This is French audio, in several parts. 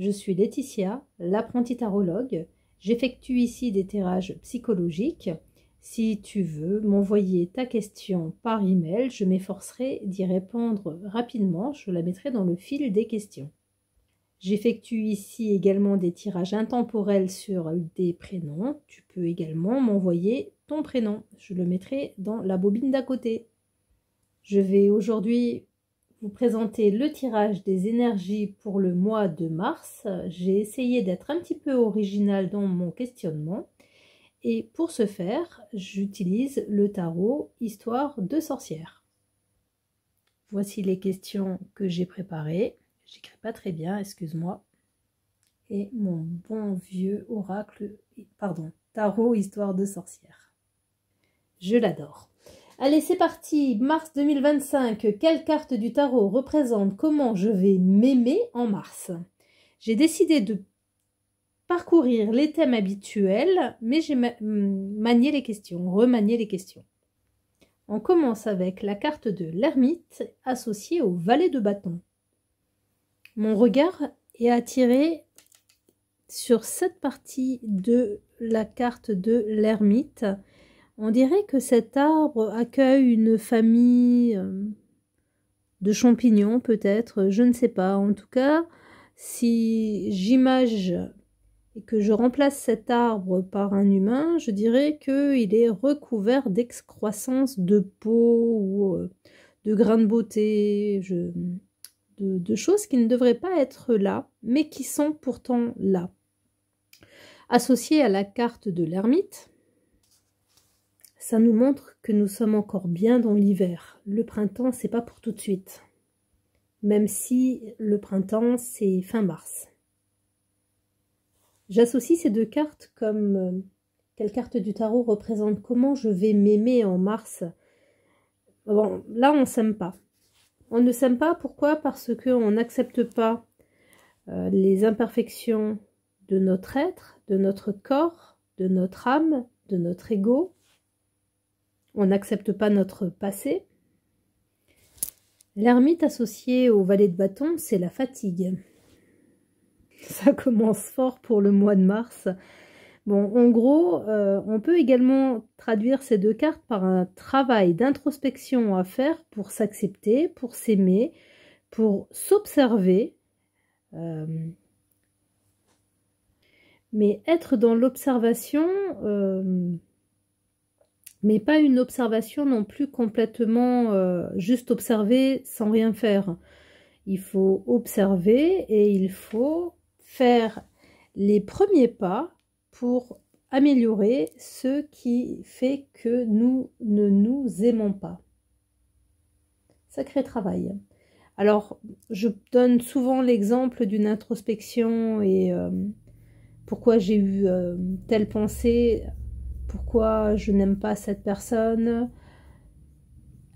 je suis Laetitia, l'apprentie tarologue. J'effectue ici des tirages psychologiques. Si tu veux m'envoyer ta question par email, je m'efforcerai d'y répondre rapidement. Je la mettrai dans le fil des questions. J'effectue ici également des tirages intemporels sur des prénoms. Tu peux également m'envoyer ton prénom. Je le mettrai dans la bobine d'à côté. Je vais aujourd'hui vous présenter le tirage des énergies pour le mois de mars. J'ai essayé d'être un petit peu original dans mon questionnement. Et pour ce faire, j'utilise le tarot Histoire de sorcière. Voici les questions que j'ai préparées. J'écris pas très bien, excuse-moi. Et mon bon vieux tarot Histoire de sorcière. Je l'adore. Allez, c'est parti. Mars 2025. Quelle carte du tarot représente comment je vais m'aimer en mars? J'ai décidé de parcourir les thèmes habituels, mais j'ai remanié les questions. On commence avec la carte de l'ermite associée au valet de bâton. Mon regard est attiré sur cette partie de la carte de l'ermite. On dirait que cet arbre accueille une famille de champignons peut-être, je ne sais pas. En tout cas, si j'image et que je remplace cet arbre par un humain, je dirais qu'il est recouvert d'excroissance de peau ou de grains de beauté, de choses qui ne devraient pas être là, mais qui sont pourtant là. Associé à la carte de l'ermite, ça nous montre que nous sommes encore bien dans l'hiver. Le printemps, c'est pas pour tout de suite. Même si le printemps, c'est fin mars. J'associe ces deux cartes comme quelle carte du tarot représente comment je vais m'aimer en mars. Bon, là, on ne s'aime pas. On ne s'aime pas, pourquoi? Parce qu'on n'accepte pas les imperfections de notre être, de notre corps, de notre âme, de notre ego. On n'accepte pas notre passé. L'ermite associée au valet de bâton, c'est la fatigue. Ça commence fort pour le mois de mars. Bon, en gros, on peut également traduire ces deux cartes par un travail d'introspection à faire pour s'accepter, pour s'aimer, pour s'observer. Mais être dans l'observation, mais pas une observation non plus complètement juste observer sans rien faire. Il faut observer et il faut faire les premiers pas pour améliorer ce qui fait que nous ne nous aimons pas. Sacré travail. Alors, je donne souvent l'exemple d'une introspection et pourquoi j'ai eu telle pensée, pourquoi je n'aime pas cette personne.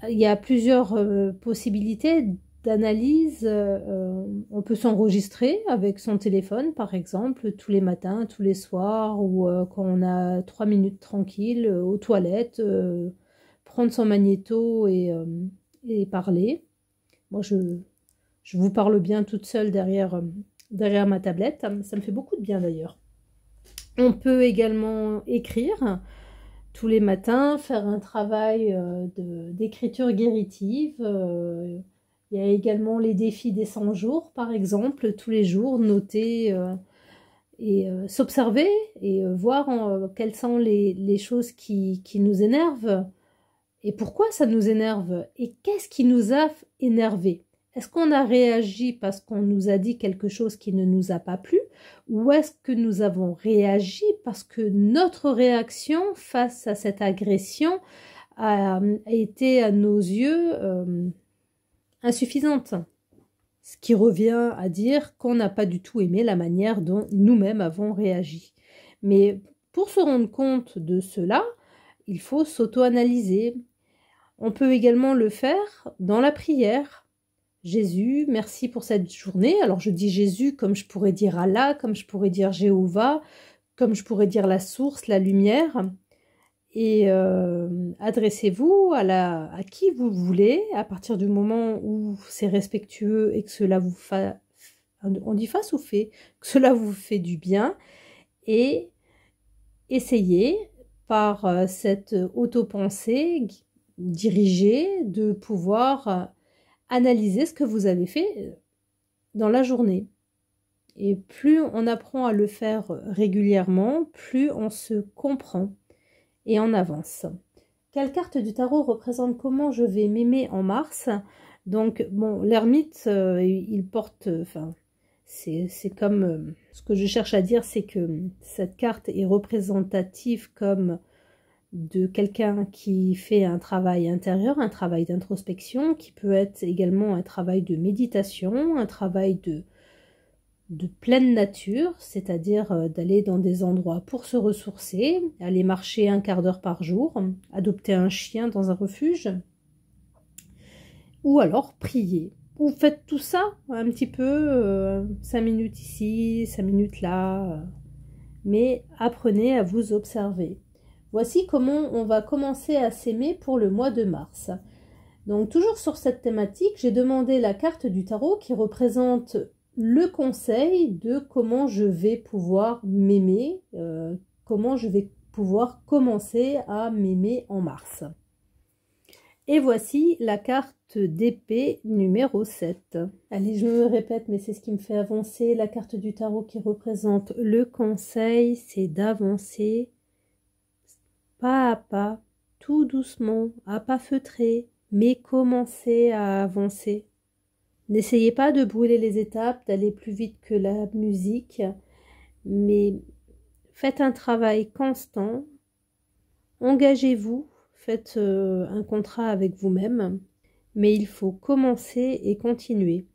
Il y a plusieurs possibilités d'analyse. On peut s'enregistrer avec son téléphone, par exemple, tous les matins, tous les soirs, ou quand on a 3 minutes tranquilles, aux toilettes, prendre son magnéto et parler. Moi, je vous parle bien toute seule derrière ma tablette. Ça me fait beaucoup de bien d'ailleurs. On peut également écrire tous les matins, faire un travail d'écriture guéritive. Il y a également les défis des 100 jours, par exemple, tous les jours, noter et s'observer et voir quelles sont les choses qui nous énervent et pourquoi ça nous énerve et qu'est-ce qui nous a énervé. Est-ce qu'on a réagi parce qu'on nous a dit quelque chose qui ne nous a pas plu ou est-ce que nous avons réagi parce que notre réaction face à cette agression a été à nos yeux insuffisante? Ce qui revient à dire qu'on n'a pas du tout aimé la manière dont nous-mêmes avons réagi. Mais pour se rendre compte de cela, il faut s'auto-analyser. On peut également le faire dans la prière. Jésus, merci pour cette journée. Alors je dis Jésus comme je pourrais dire Allah, comme je pourrais dire Jéhovah, comme je pourrais dire la source, la lumière. Et adressez-vous à qui vous voulez, à partir du moment où c'est respectueux et que cela vous fait on dit face ou fait, que cela vous fait du bien et essayez par cette auto-pensée dirigée de pouvoir analyser ce que vous avez fait dans la journée. Et plus on apprend à le faire régulièrement, plus on se comprend et on avance. Quelle carte du tarot représente comment je vais m'aimer en mars? Donc, bon, l'ermite, il porte... Enfin, c'est comme... ce que je cherche à dire, c'est que cette carte est représentative comme de quelqu'un qui fait un travail intérieur, un travail d'introspection, qui peut être également un travail de méditation, un travail de pleine nature, c'est-à-dire d'aller dans des endroits pour se ressourcer, aller marcher un quart d'heure par jour, adopter un chien dans un refuge, ou alors prier. Vous faites tout ça un petit peu, 5 minutes ici, 5 minutes là, mais apprenez à vous observer. Voici comment on va commencer à s'aimer pour le mois de mars. Donc toujours sur cette thématique, j'ai demandé la carte du tarot qui représente le conseil de comment je vais pouvoir m'aimer, comment je vais pouvoir commencer à m'aimer en mars. Et voici la carte d'épée numéro 7. Allez, je me répète, mais c'est ce qui me fait avancer. La carte du tarot qui représente le conseil, c'est d'avancer pas à pas, tout doucement, à pas feutrer, mais commencer à avancer. N'essayez pas de brûler les étapes, d'aller plus vite que la musique, mais faites un travail constant, engagez-vous, faites un contrat avec vous-même, mais il faut commencer et continuer.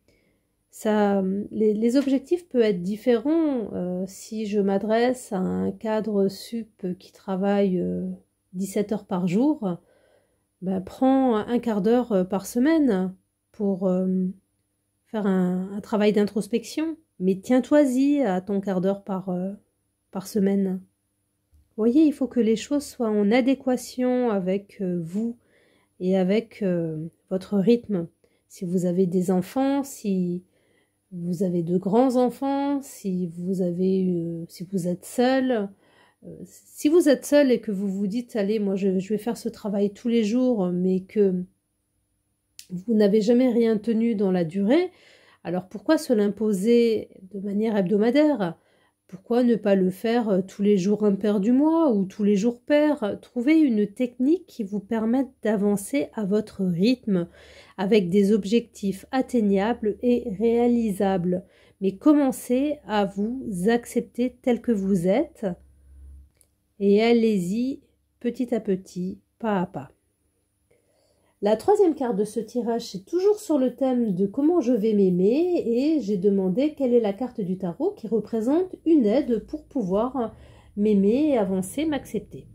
Ça, les objectifs peuvent être différents. Si je m'adresse à un cadre sup qui travaille 17 heures par jour, ben, prends un quart d'heure par semaine pour faire un travail d'introspection, mais tiens-toi-y à ton quart d'heure par semaine. Vous voyez, il faut que les choses soient en adéquation avec vous et avec votre rythme. Si vous avez des enfants, si vous avez de grands-enfants, si vous êtes seul. Si vous êtes seul et que vous vous dites, allez, moi je vais faire ce travail tous les jours, mais que vous n'avez jamais rien tenu dans la durée, alors pourquoi se l'imposer de manière hebdomadaire? Pourquoi ne pas le faire tous les jours impairs du mois ou tous les jours pairs? Trouvez une technique qui vous permette d'avancer à votre rythme avec des objectifs atteignables et réalisables. Mais commencez à vous accepter tel que vous êtes et allez-y petit à petit, pas à pas. La troisième carte de ce tirage, c'est toujours sur le thème de comment je vais m'aimer et j'ai demandé quelle est la carte du tarot qui représente une aide pour pouvoir m'aimer, avancer, m'accepter.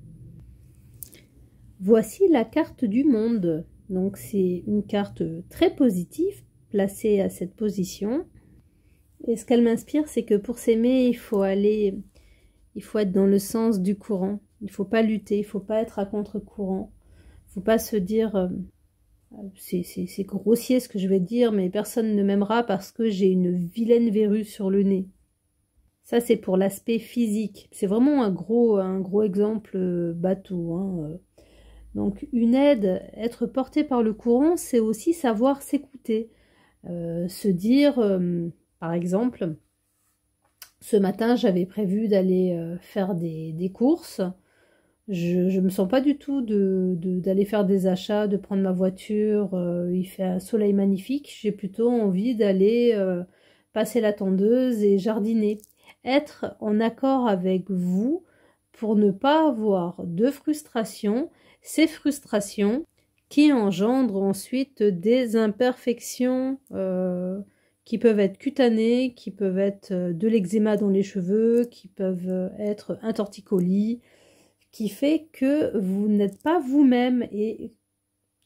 Voici la carte du monde. Donc c'est une carte très positive placée à cette position. Et ce qu'elle m'inspire, c'est que pour s'aimer, il faut être dans le sens du courant. Il ne faut pas lutter, il ne faut pas être à contre-courant. Il ne faut pas se dire... c'est grossier ce que je vais dire, mais personne ne m'aimera parce que j'ai une vilaine verrue sur le nez. Ça, c'est pour l'aspect physique. C'est vraiment un gros exemple bateau. Hein. Donc, une aide, être porté par le courant, c'est aussi savoir s'écouter. Se dire, par exemple, ce matin, j'avais prévu d'aller faire des courses. Je me sens pas du tout d'aller faire des achats, de prendre ma voiture, il fait un soleil magnifique, j'ai plutôt envie d'aller passer la tondeuse et jardiner. Être en accord avec vous pour ne pas avoir de frustration, ces frustrations qui engendrent ensuite des imperfections qui peuvent être cutanées, qui peuvent être de l'eczéma dans les cheveux, qui peuvent être un torticolis, qui fait que vous n'êtes pas vous-même et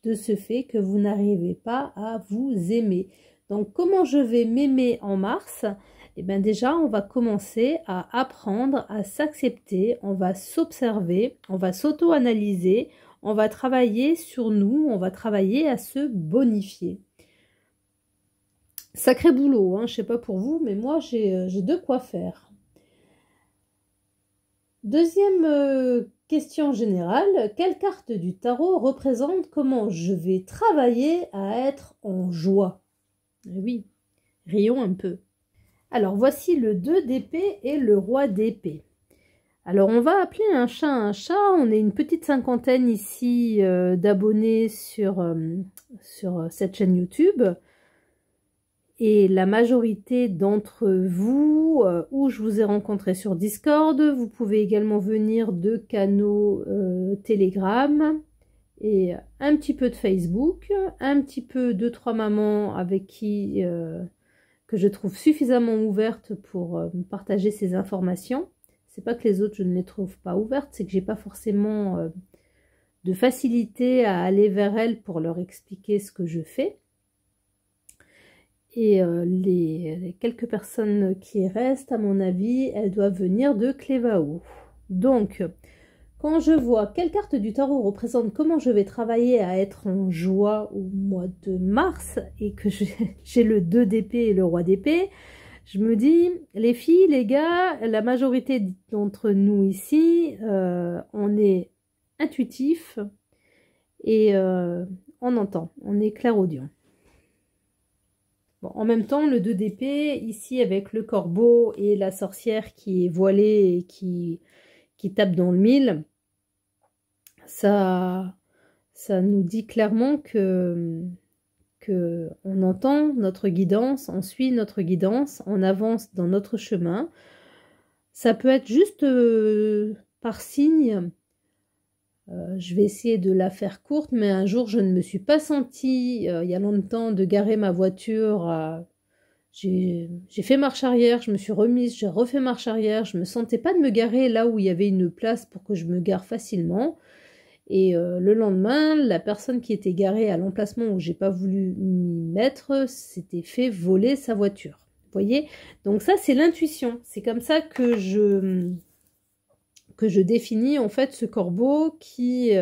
de ce fait que vous n'arrivez pas à vous aimer. Donc, comment je vais m'aimer en mars? Eh bien déjà, on va commencer à apprendre à s'accepter, on va s'observer, on va s'auto-analyser, on va travailler sur nous, on va travailler à se bonifier. Sacré boulot, hein, je sais pas pour vous, mais moi j'ai de quoi faire. Deuxième question générale, quelle carte du tarot représente comment je vais travailler à être en joie? Oui, rions un peu. Alors voici le 2 d'épée et le roi d'épée. Alors on va appeler un chat, on est une petite cinquantaine ici d'abonnés sur cette chaîne YouTube. Et la majorité d'entre vous, où je vous ai rencontré sur Discord, vous pouvez également venir de canaux Telegram et un petit peu de Facebook, un petit peu de 3 mamans avec qui que je trouve suffisamment ouvertes pour partager ces informations. C'est pas que les autres je ne les trouve pas ouvertes, c'est que j'ai pas forcément de facilité à aller vers elles pour leur expliquer ce que je fais. Et les quelques personnes qui restent, à mon avis, elles doivent venir de Clévao. Donc, quand je vois quelle carte du tarot représente comment je vais travailler à être en joie au mois de mars, et que j'ai le 2 d'épée et le roi d'épée, je me dis, les filles, les gars, la majorité d'entre nous ici, on est intuitif et on entend, on est clairaudient. Bon, en même temps, le 2 d'épée, ici avec le corbeau et la sorcière qui est voilée et qui tape dans le mille, ça nous dit clairement que on entend notre guidance, on suit notre guidance, on avance dans notre chemin. Ça peut être juste par signe. Je vais essayer de la faire courte, mais un jour, je ne me suis pas sentie, il y a longtemps, de garer ma voiture. J'ai fait marche arrière, je me suis remise, j'ai refait marche arrière. Je me sentais pas de me garer là où il y avait une place pour que je me gare facilement. Et le lendemain, la personne qui était garée à l'emplacement où j'ai pas voulu m'y mettre s'était fait voler sa voiture. Vous voyez? Donc ça, c'est l'intuition. C'est comme ça que je définis en fait ce corbeau qui,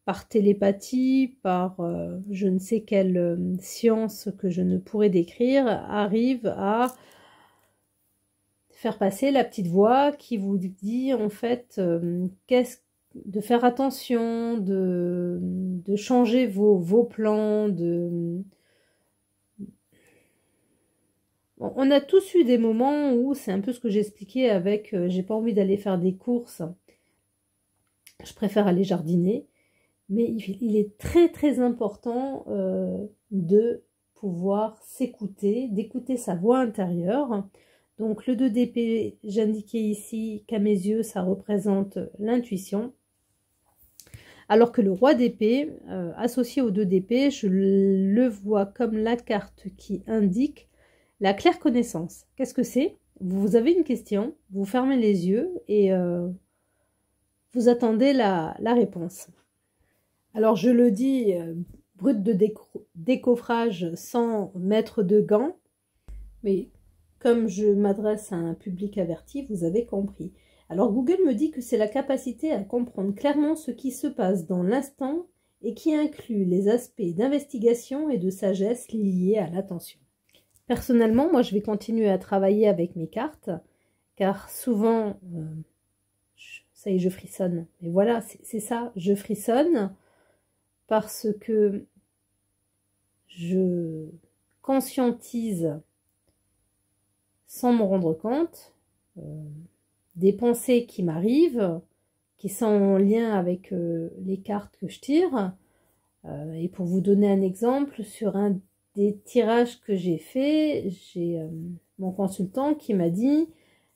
par télépathie, par je ne sais quelle science que je ne pourrais décrire, arrive à faire passer la petite voix qui vous dit en fait de faire attention, de changer vos plans, On a tous eu des moments où c'est un peu ce que j'expliquais avec j'ai pas envie d'aller faire des courses, je préfère aller jardiner, mais il est très très important de pouvoir s'écouter, d'écouter sa voix intérieure. Donc le 2 d'épée, j'indiquais ici qu'à mes yeux ça représente l'intuition, alors que le roi d'épée, associé au 2 d'épée, je le vois comme la carte qui indique la claire connaissance. Qu'est-ce que c'est? Vous avez une question, vous fermez les yeux et vous attendez la réponse. Alors je le dis brut de décoffrage sans mettre de gants, mais comme je m'adresse à un public averti, vous avez compris. Alors Google me dit que c'est la capacité à comprendre clairement ce qui se passe dans l'instant et qui inclut les aspects d'investigation et de sagesse liés à l'attention. Personnellement, moi je vais continuer à travailler avec mes cartes, car souvent, ça y est, je frissonne. Mais voilà, c'est ça, je frissonne parce que je conscientise sans m'en rendre compte des pensées qui m'arrivent, qui sont en lien avec les cartes que je tire. Et pour vous donner un exemple, sur un des tirages que j'ai fait, j'ai mon consultant qui m'a dit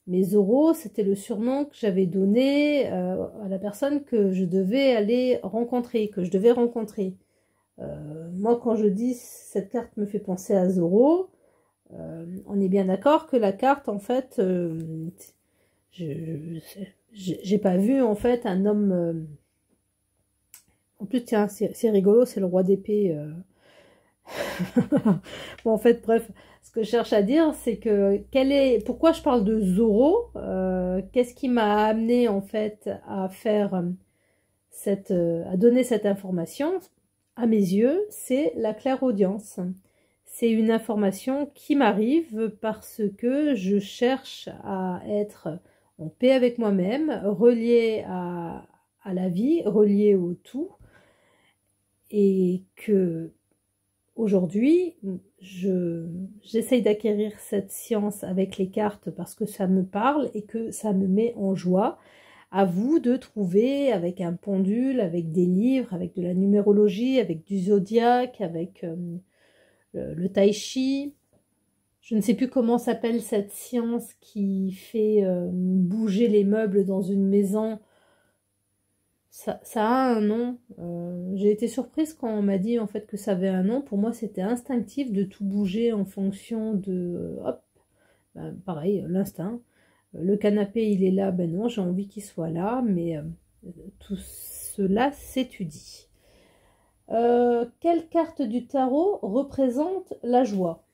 mes Zoro, c'était le surnom que j'avais donné à la personne que je devais aller rencontrer, que je devais rencontrer. Moi, quand je dis cette carte me fait penser à Zoro, on est bien d'accord que la carte, en fait, j'ai pas vu en fait un homme. En plus, tiens, c'est rigolo, c'est le roi d'épée. Bon, en fait, bref, ce que je cherche à dire, c'est que pourquoi je parle de Zoro, qu'est-ce qui m'a amené en fait à faire à donner cette information, à mes yeux, c'est la clairaudience. C'est une information qui m'arrive parce que je cherche à être en paix avec moi-même, reliée à la vie, reliée au tout. Et que aujourd'hui, j'essaye d'acquérir cette science avec les cartes parce que ça me parle et que ça me met en joie. À vous de trouver avec un pendule, avec des livres, avec de la numérologie, avec du zodiaque, avec le tai chi. Je ne sais plus comment s'appelle cette science qui fait bouger les meubles dans une maison. Ça a un nom. J'ai été surprise quand on m'a dit en fait que ça avait un nom. Pour moi, c'était instinctif de tout bouger en fonction de... hop, ben, pareil, l'instinct. Le canapé, il est là, ben non, j'ai envie qu'il soit là, mais tout cela s'étudie. Quelle carte du tarot représente la joie?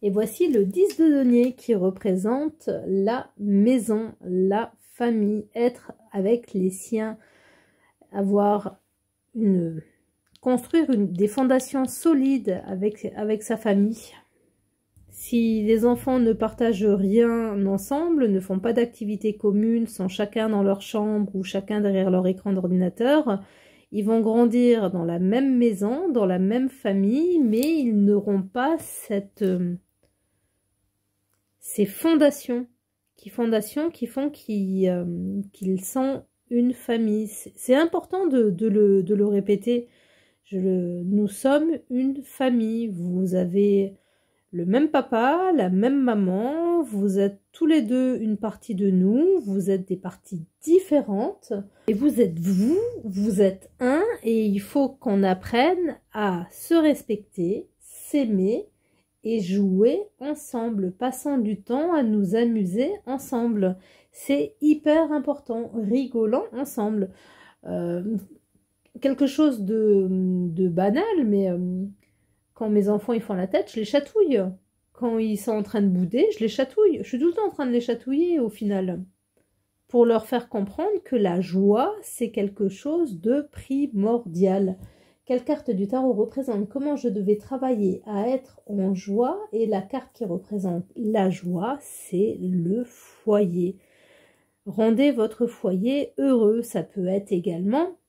Et voici le 10 de denier qui représente la maison, la famille, être avec les siens, construire des fondations solides avec sa famille. Si les enfants ne partagent rien ensemble, ne font pas d'activités communes, sont chacun dans leur chambre ou chacun derrière leur écran d'ordinateur, ils vont grandir dans la même maison, dans la même famille, mais ils n'auront pas ces fondations qui font qu'ils sont une famille. C'est important de le répéter. Nous sommes une famille. Vous avez le même papa, la même maman, vous êtes tous les deux une partie de nous, vous êtes des parties différentes, et vous êtes un, et il faut qu'on apprenne à se respecter, s'aimer, et jouer ensemble, passant du temps à nous amuser ensemble. C'est hyper important, rigolant ensemble. Quelque chose de banal, mais... quand mes enfants ils font la tête, je les chatouille. Quand ils sont en train de bouder, je les chatouille. Je suis tout le temps en train de les chatouiller au final. Pour leur faire comprendre que la joie, c'est quelque chose de primordial. Quelle carte du tarot représente comment je devais travailler à être en joie? Et la carte qui représente la joie, c'est le foyer. Rendez votre foyer heureux. Ça peut être également...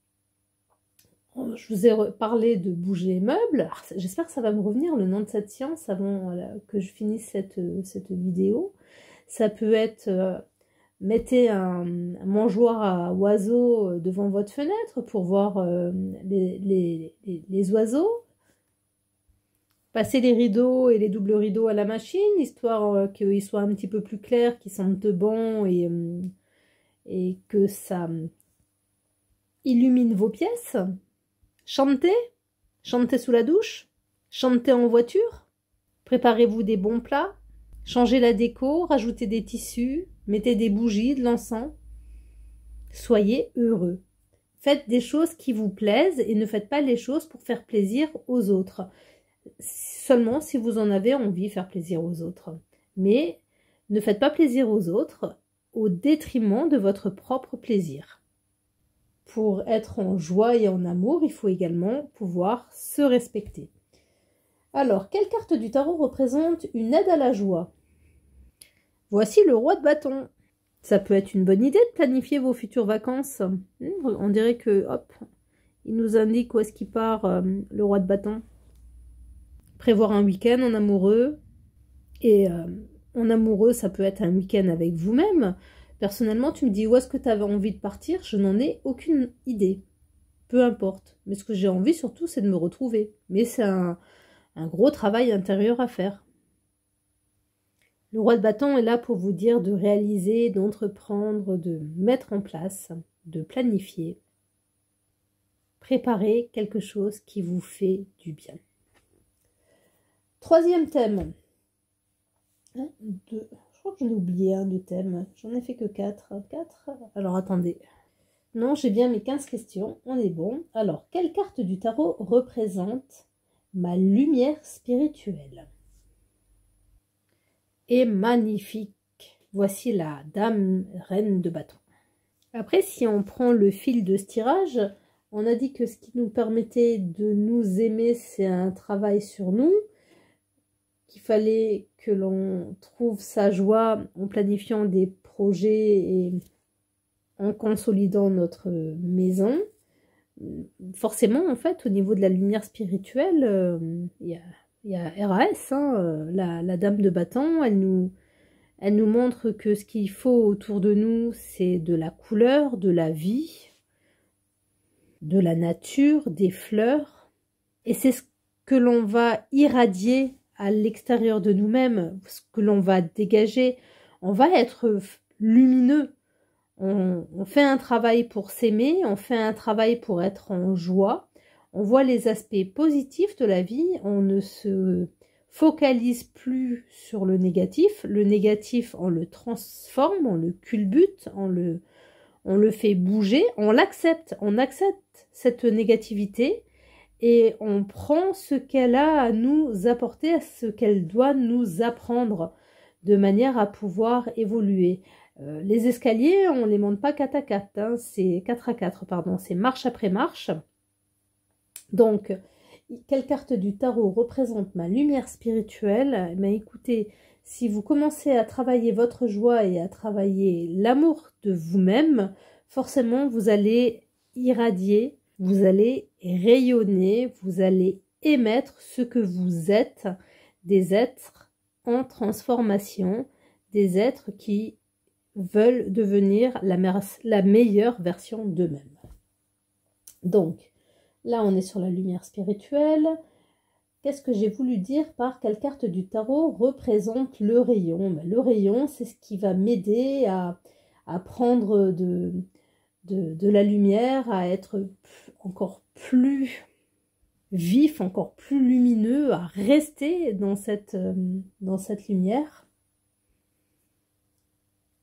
Je vous ai parlé de bouger les meubles. J'espère que ça va me revenir le nom de cette science avant que je finisse cette vidéo. Ça peut être mettez un mangeoir à oiseaux devant votre fenêtre pour voir les oiseaux. Passez les rideaux et les doubles rideaux à la machine, histoire qu'ils soient un petit peu plus clairs, qu'ils sentent bon et que ça illumine vos pièces. Chantez sous la douche, chantez en voiture, préparez-vous des bons plats, changez la déco, rajoutez des tissus, mettez des bougies, de l'encens. Soyez heureux. Faites des choses qui vous plaisent et ne faites pas les choses pour faire plaisir aux autres. Seulement si vous en avez envie de faire plaisir aux autres. Mais ne faites pas plaisir aux autres au détriment de votre propre plaisir. Pour être en joie et en amour, il faut également pouvoir se respecter. Alors, quelle carte du tarot représente une aide à la joie? Voici le roi de bâton. Ça peut être une bonne idée de planifier vos futures vacances. On dirait que, hop, il nous indique où est-ce qu'il part, le roi de bâton. Prévoir un week-end en amoureux. Et en amoureux, ça peut être un week-end avec vous-même. Personnellement, tu me dis où est-ce que tu avais envie de partir, je n'en ai aucune idée. Peu importe. Mais ce que j'ai envie surtout, c'est de me retrouver. Mais c'est un gros travail intérieur à faire. Le roi de bâton est là pour vous dire de réaliser, d'entreprendre, de mettre en place, de planifier. Préparer quelque chose qui vous fait du bien. Troisième thème. 1, 2... Je crois que j'en ai oublié un de thème. J'en ai fait que 4. 4. Alors, attendez. Non, j'ai bien mes 15 questions. On est bon. Alors, quelle carte du tarot représente ma lumière spirituelle? Et magnifique. Voici la dame reine de bâton. Après, si on prend le fil de ce tirage, On a dit que ce qui nous permettait de nous aimer, c'est un travail sur nous, qu'il fallait que l'on trouve sa joie en planifiant des projets et en consolidant notre maison. Forcément, en fait, au niveau de la lumière spirituelle, il y a RAS, hein, la dame de bâton, elle nous montre que ce qu'il faut autour de nous, c'est de la couleur, de la vie, de la nature, des fleurs. Et c'est ce que l'on va irradier à l'extérieur de nous-mêmes, ce que l'on va dégager. On va être lumineux. On fait un travail pour s'aimer, on fait un travail pour être en joie. On voit les aspects positifs de la vie, on ne se focalise plus sur le négatif. Le négatif, on le transforme, on le culbute, on le fait bouger, on l'accepte, on accepte cette négativité et on prend ce qu'elle a à nous apporter, ce qu'elle doit nous apprendre de manière à pouvoir évoluer. Les escaliers, on ne les monte pas 4 à 4, hein, c'est 4 à 4, pardon, c'est marche après marche. Donc, quelle carte du tarot représente ma lumière spirituelle? Mais écoutez, si vous commencez à travailler votre joie et à travailler l'amour de vous-même, forcément, vous allez irradier, vous allez rayonner, vous allez émettre ce que vous êtes, des êtres en transformation, des êtres qui veulent devenir la meilleure version d'eux-mêmes. Donc, là, on est sur la lumière spirituelle. Qu'est-ce que j'ai voulu dire par quelle carte du tarot représente le rayon? Le rayon, c'est ce qui va m'aider à prendre de la lumière, à être encore plus vif, encore plus lumineux, à rester dans cette lumière.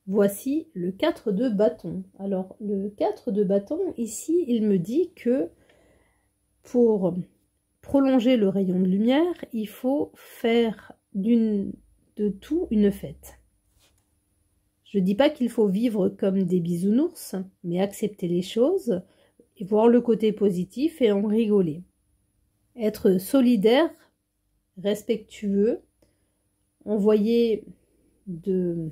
Voici le 4 de bâton. Alors, le 4 de bâton, ici, il me dit que pour prolonger le rayon de lumière, il faut faire de tout une fête. Je ne dis pas qu'il faut vivre comme des bisounours, mais accepter les choses, et voir le côté positif et en rigoler. Être solidaire, respectueux, envoyer de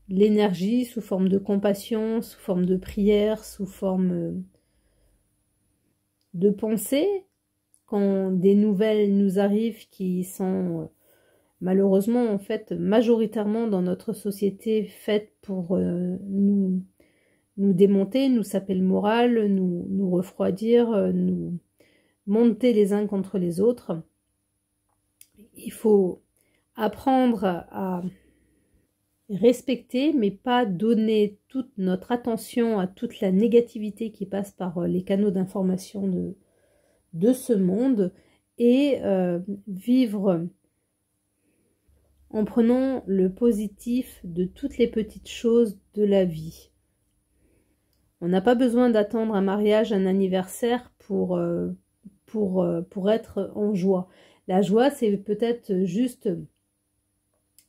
l'énergie sous forme de compassion, sous forme de prière, sous forme de pensée, quand des nouvelles nous arrivent qui sont malheureusement en fait majoritairement dans notre société faites pour nous démonter, nous saper le moral, nous refroidir, nous monter les uns contre les autres. Il faut apprendre à respecter, mais pas donner toute notre attention à toute la négativité qui passe par les canaux d'information de ce monde et vivre en prenant le positif de toutes les petites choses de la vie. On n'a pas besoin d'attendre un mariage, un anniversaire pour être en joie. La joie, c'est peut-être juste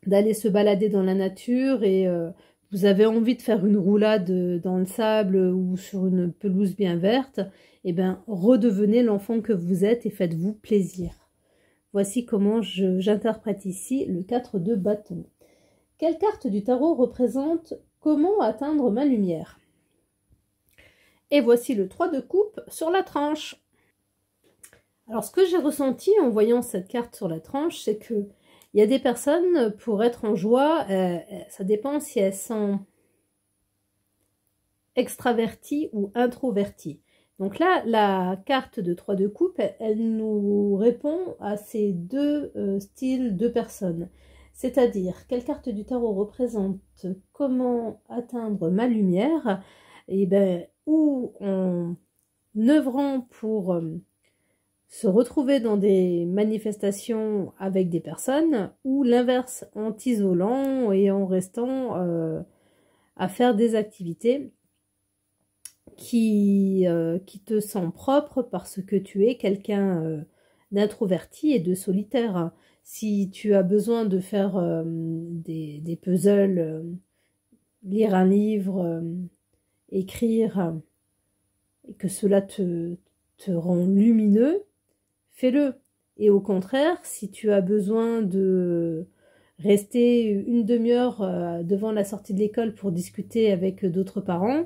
d'aller se balader dans la nature et vous avez envie de faire une roulade dans le sable ou sur une pelouse bien verte, et bien redevenez l'enfant que vous êtes et faites-vous plaisir. Voici comment j'interprète ici le 4 de bâton. Quelle carte du tarot représente comment atteindre ma lumière? Et voici le 3 de coupe sur la tranche. Alors ce que j'ai ressenti en voyant cette carte sur la tranche, c'est que il y a des personnes, pour être en joie, ça dépend si elles sont extraverties ou introverties. Donc là, la carte de 3 de coupe, elle nous répond à ces deux styles de personnes. C'est-à-dire, quelle carte du tarot représente comment atteindre ma lumière? Et bien, ou en œuvrant pour se retrouver dans des manifestations avec des personnes, ou l'inverse, en t'isolant et en restant à faire des activités qui te sont propres parce que tu es quelqu'un d'introverti et de solitaire. Si tu as besoin de faire des puzzles, lire un livre, écrire, et que cela te rend lumineux, fais-le. Et au contraire, si tu as besoin de rester une demi-heure devant la sortie de l'école pour discuter avec d'autres parents,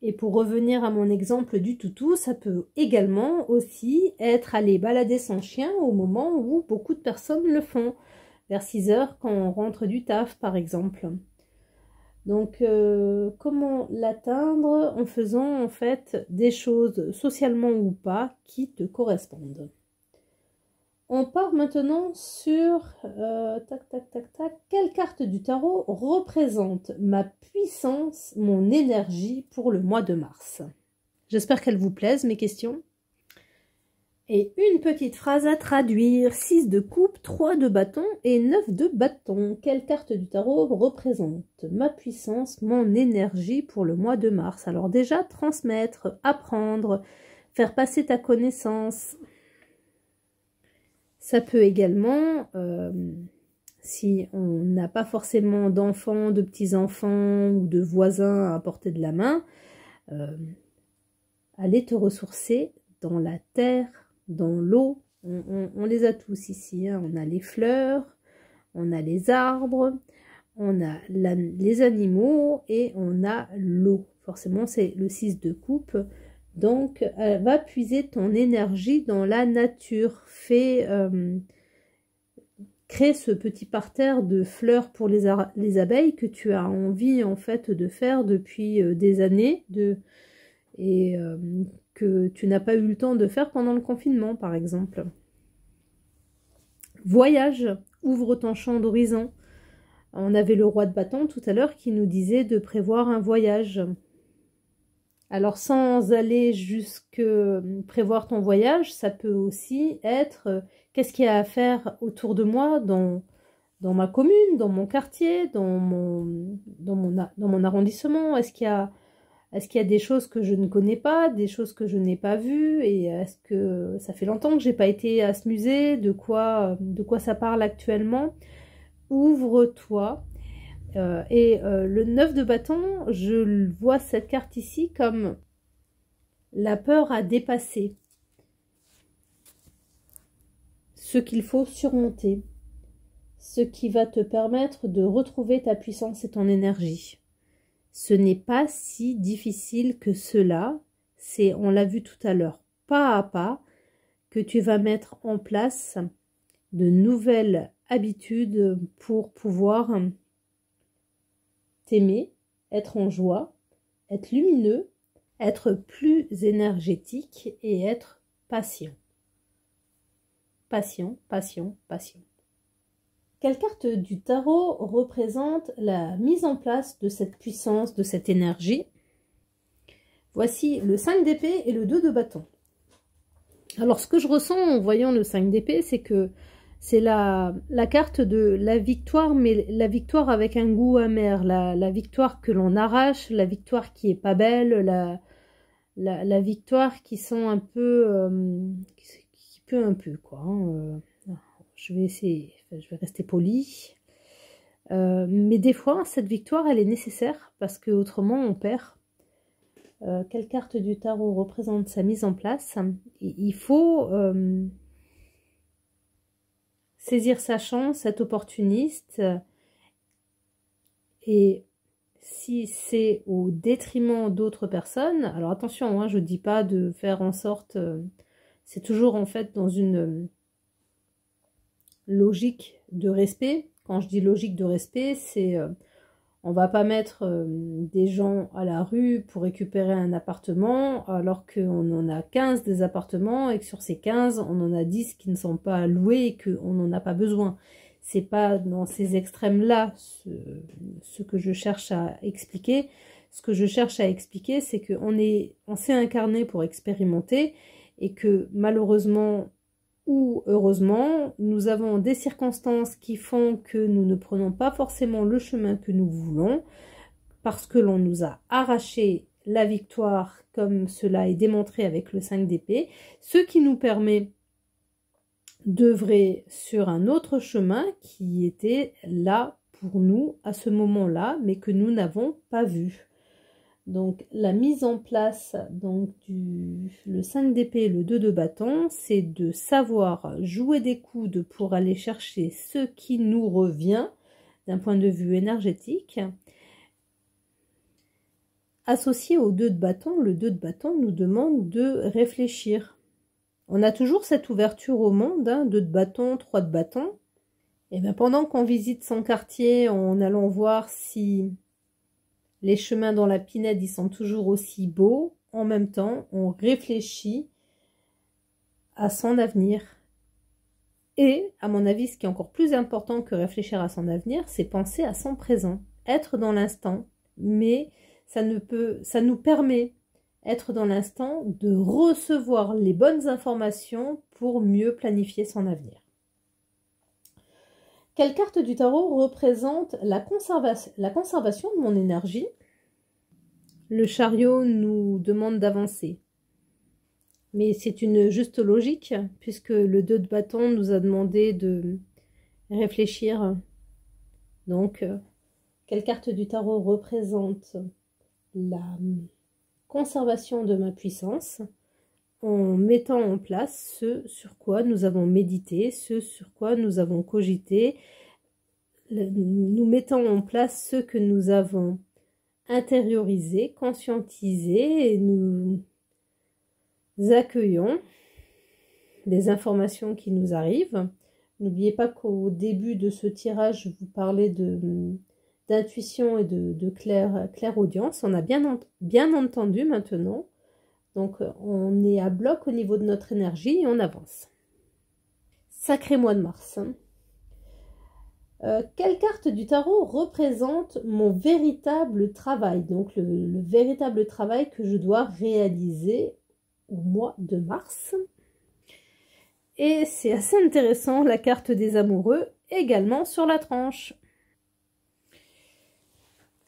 et pour revenir à mon exemple du toutou, ça peut également aussi être aller balader son chien au moment où beaucoup de personnes le font, vers 6 heures quand on rentre du taf par exemple. Donc comment l'atteindre? En faisant en fait des choses socialement ou pas qui te correspondent. On part maintenant sur tac tac tac tac. Quelle carte du tarot représente ma puissance, mon énergie pour le mois de mars? J'espère qu'elles vous plaisent mes questions. Et une petite phrase à traduire. 6 de coupe, 3 de bâton et 9 de bâton. Quelle carte du tarot représente ma puissance, mon énergie pour le mois de mars? Alors déjà, transmettre, apprendre, faire passer ta connaissance. Ça peut également, si on n'a pas forcément d'enfants, de petits-enfants ou de voisins à portée de la main, aller te ressourcer dans la terre, dans l'eau. On les a tous ici, hein. On a les fleurs, on a les arbres, on a les animaux et on a l'eau. Forcément, c'est le 6 de coupe. Donc, va puiser ton énergie dans la nature. Crée ce petit parterre de fleurs pour les abeilles que tu as envie en fait de faire depuis des années et que tu n'as pas eu le temps de faire pendant le confinement par exemple. Voyage, ouvre ton champ d'horizon. On avait le roi de bâton tout à l'heure qui nous disait de prévoir un voyage. Alors sans aller jusque prévoir ton voyage, ça peut aussi être qu'est-ce qu'il y a à faire autour de moi dans ma commune, dans mon quartier, dans mon arrondissement. Est-ce qu'il y a des choses que je ne connais pas, des choses que je n'ai pas vues, et est-ce que ça fait longtemps que j'ai pas été à ce musée, de quoi ça parle actuellement? Ouvre-toi. Le 9 de bâton, je vois cette carte ici comme la peur à dépasser, ce qu'il faut surmonter, ce qui va te permettre de retrouver ta puissance et ton énergie. Ce n'est pas si difficile que cela, on l'a vu tout à l'heure, pas à pas, que tu vas mettre en place de nouvelles habitudes pour pouvoir t'aimer, être en joie, être lumineux, être plus énergétique et être patient. Patient, patient, patient. Quelle carte du tarot représente la mise en place de cette puissance, de cette énergie? Voici le 5 d'épée et le 2 de bâton. Alors ce que je ressens en voyant le 5 d'épée, c'est que c'est la carte de la victoire, mais la victoire avec un goût amer, la victoire que l'on arrache, la victoire qui est pas belle, la victoire qui sent un peu, qui peut un peu quoi. Hein, je vais essayer, je vais rester polie. Mais des fois, cette victoire, elle est nécessaire parce que autrement on perd. Quelle carte du tarot représente sa mise en place? Il faut saisir sa chance, être opportuniste. Et si c'est au détriment d'autres personnes, alors attention, hein, je ne dis pas de faire en sorte... c'est toujours en fait dans une logique de respect. Quand je dis logique de respect, c'est... on va pas mettre des gens à la rue pour récupérer un appartement alors qu'on en a 15 des appartements et que sur ces 15, on en a 10 qui ne sont pas loués et qu'on n'en a pas besoin. C'est pas dans ces extrêmes-là ce que je cherche à expliquer. Ce que je cherche à expliquer, c'est qu'on s'est incarné pour expérimenter et que malheureusement ou heureusement, nous avons des circonstances qui font que nous ne prenons pas forcément le chemin que nous voulons, parce que l'on nous a arraché la victoire, comme cela est démontré avec le 5 d'épée, ce qui nous permet d'œuvrer sur un autre chemin qui était là pour nous à ce moment-là, mais que nous n'avons pas vu. Donc la mise en place donc le 5 d'épée et le 2 de bâton, c'est de savoir jouer des coudes pour aller chercher ce qui nous revient d'un point de vue énergétique. Associé au 2 de bâton, le 2 de bâton nous demande de réfléchir. On a toujours cette ouverture au monde, 2 de bâton, 3 de bâton. Et bien pendant qu'on visite son quartier en allant voir si les chemins dans la pinède, ils sont toujours aussi beaux. En même temps, on réfléchit à son avenir. Et, à mon avis, ce qui est encore plus important que réfléchir à son avenir, c'est penser à son présent. Être dans l'instant. Mais ça nous permet, être dans l'instant, de recevoir les bonnes informations pour mieux planifier son avenir. Quelle carte du tarot représente la conservation de mon énergie? Le chariot nous demande d'avancer. Mais c'est une juste logique, puisque le 2 de bâton nous a demandé de réfléchir. Donc, quelle carte du tarot représente la conservation de ma puissance en mettant en place ce sur quoi nous avons médité, ce sur quoi nous avons cogité, nous mettons en place ce que nous avons intériorisé, conscientisé, et nous accueillons les informations qui nous arrivent. N'oubliez pas qu'au début de ce tirage, je vous parlais d'intuition et de clairaudience. On a bien entendu maintenant. Donc, on est à bloc au niveau de notre énergie et on avance. Sacré mois de mars. Quelle carte du tarot représente mon véritable travail? Donc, le véritable travail que je dois réaliser au mois de mars. Et c'est assez intéressant, la carte des amoureux, également sur la tranche.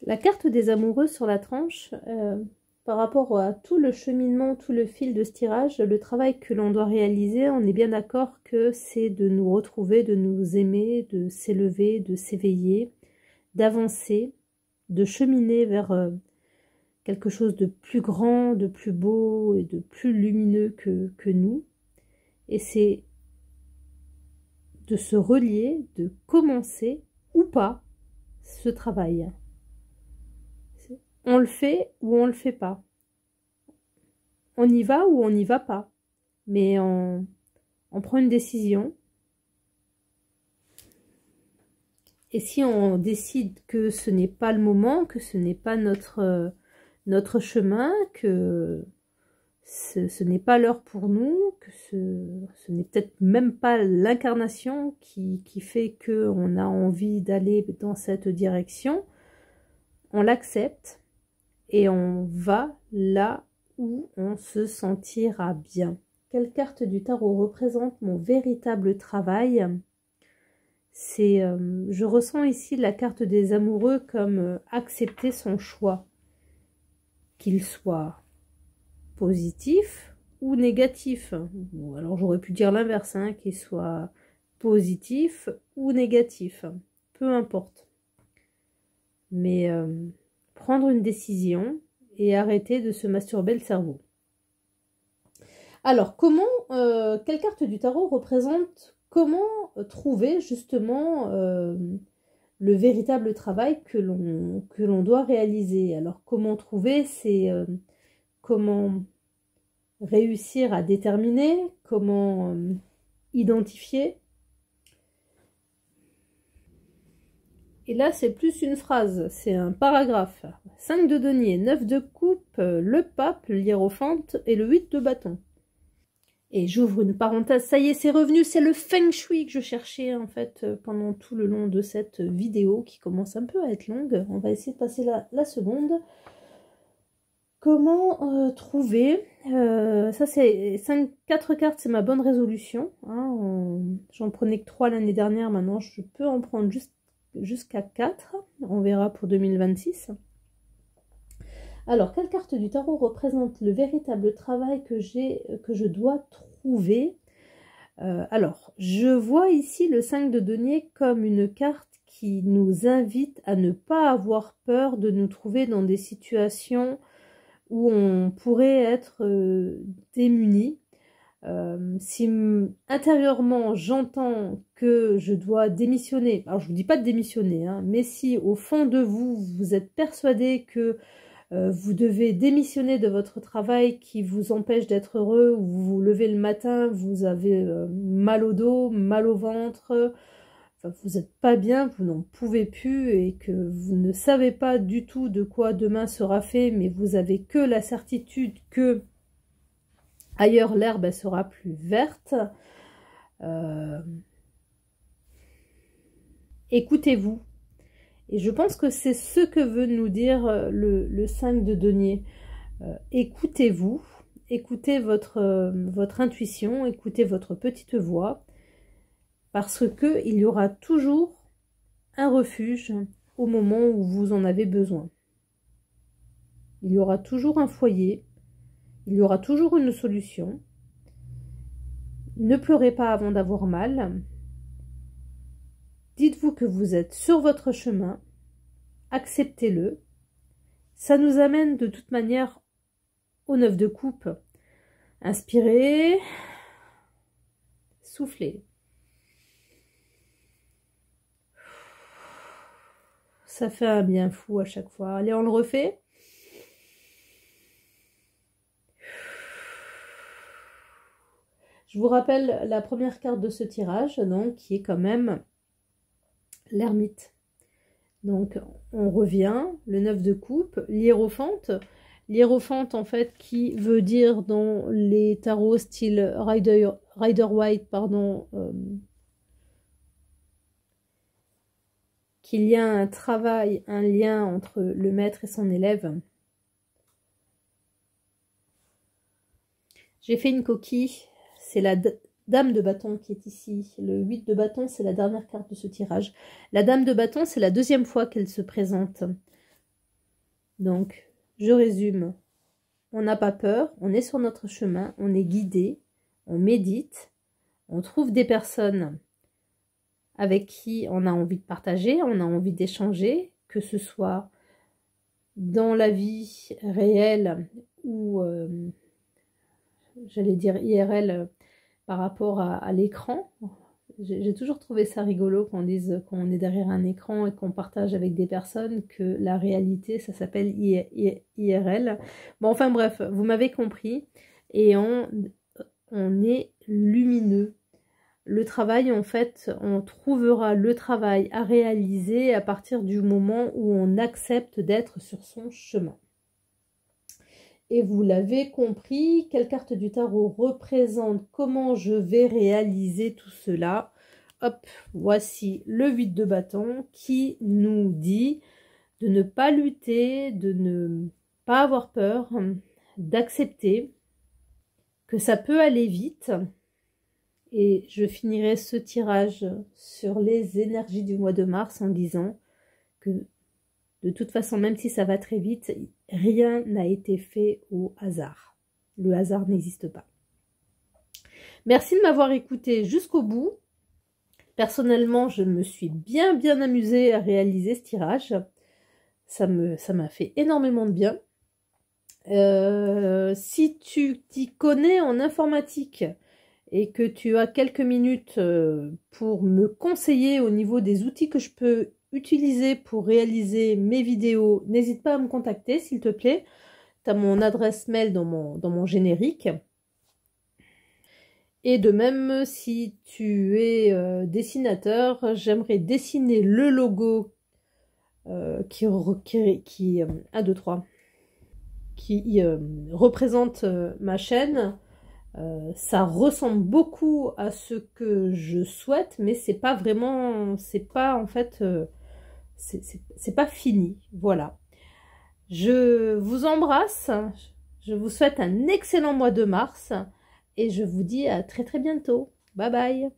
La carte des amoureux sur la tranche, par rapport à tout le cheminement, tout le fil de ce tirage, le travail que l'on doit réaliser, on est bien d'accord que c'est de nous retrouver, de nous aimer, de s'élever, de s'éveiller, d'avancer, de cheminer vers quelque chose de plus grand, de plus beau et de plus lumineux que nous. Et c'est de se relier, de commencer ou pas ce travail. On le fait ou on le fait pas. On y va ou on n'y va pas. Mais on prend une décision. Et si on décide que ce n'est pas le moment, que ce n'est pas notre chemin, que ce n'est pas l'heure pour nous, que ce n'est peut-être même pas l'incarnation qui fait qu'on a envie d'aller dans cette direction, on l'accepte et on va là où on se sentira bien. Quelle carte du tarot représente mon véritable travail? Je ressens ici la carte des amoureux comme accepter son choix, qu'il soit positif ou négatif. Alors j'aurais pu dire l'inverse, qu'il soit positif ou négatif, peu importe. Mais prendre une décision et arrêter de se masturber le cerveau. Alors, quelle carte du tarot représente comment trouver justement le véritable travail que l'on doit réaliser? Alors, comment trouver, c'est comment réussir à déterminer, comment identifier. Et là, c'est plus une phrase, c'est un paragraphe. 5 de denier, 9 de coupe, le pape, l'hiérophante et le 8 de bâton. Et j'ouvre une parenthèse, ça y est, c'est revenu, c'est le feng shui que je cherchais en fait pendant tout le long de cette vidéo qui commence un peu à être longue. On va essayer de passer la seconde. Comment trouver, ça c'est 4 cartes, c'est ma bonne résolution. J'en prenais que 3 l'année dernière, maintenant je peux en prendre jusqu'à 4. On verra pour 2026. Alors, quelle carte du tarot représente le véritable travail que je dois trouver? Alors, je vois ici le 5 de denier comme une carte qui nous invite à ne pas avoir peur de nous trouver dans des situations où on pourrait être démuni. Si intérieurement j'entends que je dois démissionner, alors je vous dis pas de démissionner, hein, mais si au fond de vous, vous êtes persuadé que vous devez démissionner de votre travail qui vous empêche d'être heureux, ou vous vous levez le matin, vous avez mal au dos, mal au ventre, enfin, vous n'êtes pas bien, vous n'en pouvez plus et que vous ne savez pas du tout de quoi demain sera fait, mais vous avez que la certitude que ailleurs, l'herbe sera plus verte. Écoutez-vous. Et je pense que c'est ce que veut nous dire le 5 de denier. Écoutez-vous, écoutez votre intuition, écoutez votre petite voix, parce qu'il y aura toujours un refuge au moment où vous en avez besoin. Il y aura toujours un foyer. Il y aura toujours une solution. Ne pleurez pas avant d'avoir mal. Dites-vous que vous êtes sur votre chemin. Acceptez-le. Ça nous amène de toute manière au 9 de coupe. Inspirez. Soufflez. Ça fait un bien fou à chaque fois. Allez, on le refait. Je vous rappelle la première carte de ce tirage, donc, qui est quand même l'ermite. Donc, on revient, le 9 de coupe, l'hiérophante. L'hiérophante, en fait, qui veut dire dans les tarots style Rider-Waite, pardon, qu'il y a un travail, un lien entre le maître et son élève. J'ai fait une coquille. C'est la dame de bâton qui est ici. Le 8 de bâton, c'est la dernière carte de ce tirage. La dame de bâton, c'est la deuxième fois qu'elle se présente. Donc, je résume. On n'a pas peur, on est sur notre chemin, on est guidé, on médite, on trouve des personnes avec qui on a envie de partager, on a envie d'échanger, que ce soit dans la vie réelle ou, j'allais dire IRL, par rapport à l'écran. J'ai toujours trouvé ça rigolo qu'on dise qu'on est derrière un écran et qu'on partage avec des personnes, que la réalité, ça s'appelle IRL. Bon, enfin bref, vous m'avez compris. Et on est lumineux. Le travail, en fait, on trouvera le travail à réaliser à partir du moment où on accepte d'être sur son chemin. Et vous l'avez compris, quelle carte du tarot représente comment je vais réaliser tout cela? Hop, voici le 8 de bâton qui nous dit de ne pas lutter, de ne pas avoir peur, d'accepter que ça peut aller vite. Et je finirai ce tirage sur les énergies du mois de mars en disant que de toute façon, même si ça va très vite, rien n'a été fait au hasard. Le hasard n'existe pas. Merci de m'avoir écouté jusqu'au bout. Personnellement, je me suis bien amusée à réaliser ce tirage. Ça m'a fait énormément de bien. Si tu t'y connais en informatique et que tu as quelques minutes pour me conseiller au niveau des outils que je peux utiliser pour réaliser mes vidéos, n'hésite pas à me contacter s'il te plaît. Tu as mon adresse mail dans mon générique. Et de même, si tu es dessinateur, j'aimerais dessiner le logo qui représente ma chaîne. Ça ressemble beaucoup à ce que je souhaite, mais c'est pas vraiment, c'est pas en fait, c'est pas fini. Voilà. Je vous embrasse, je vous souhaite un excellent mois de mars et je vous dis à très bientôt. Bye bye.